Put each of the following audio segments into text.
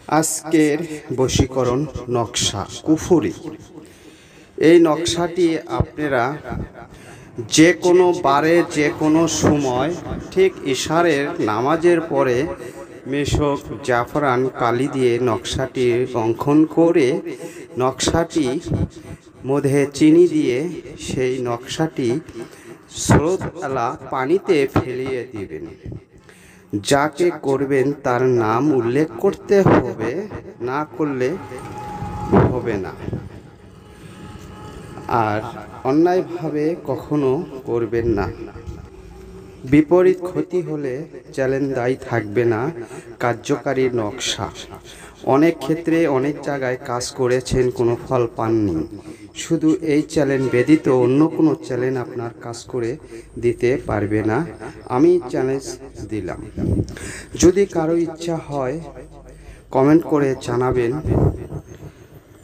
আজকের বশীকরণ নকশা কুফুরি। এই নকশাটি আপনারা যে কোনো বারে যে কোনো সময় ঠিক ইশারের নামাজের পরে মেশক জাফরান কালি দিয়ে নকশাটি অঙ্কন করে নকশাটি মধ্যে চিনি দিয়ে সেই নকশাটি স্রোতওয়ালা পানিতে ফেলিয়ে দিবেন। যাকে করবেন তার নাম উল্লেখ করতে হবে, না করলে হবে না। আর অন্যায়ভাবে কখনো করবেন না। বিপরীত ক্ষতি হলে চ্যালেঞ্জ দায়ী থাকবে না কার্যকারী নকশা। অনেক ক্ষেত্রে অনেক জায়গায় কাজ করেছেন, কোনো ফল পাননি। শুধু এই চ্যালেঞ্জ ব্যতীত অন্য কোনো চ্যালেঞ্জ আপনার কাজ করে দিতে পারবে না। আমি চ্যালেঞ্জ দিলাম। যদি কারো ইচ্ছা হয় কমেন্ট করে জানাবেন,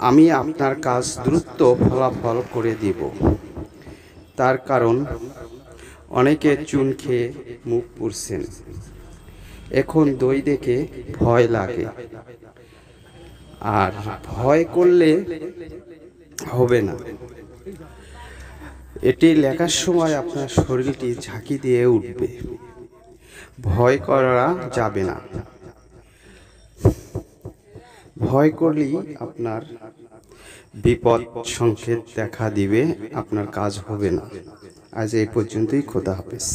আমি আপনার কাজ দ্রুত ফলাফল করে দিব। তার কারণ অনেকে চুন খেয়ে মুখ পুড়ছেন, এখন দই দেখে ভয় লাগে। আর ভয় করলে হবে না। এটি লেখার সময় আপনার শরীরটি ঝাঁকি দিয়ে উঠবে, ভয় করা যাবে না। ভয় করলেই আপনার বিপদ সংকেত দেখা দিবে, আপনার কাজ হবে না। আজ এই পর্যন্তই। খোদা হাফেজ।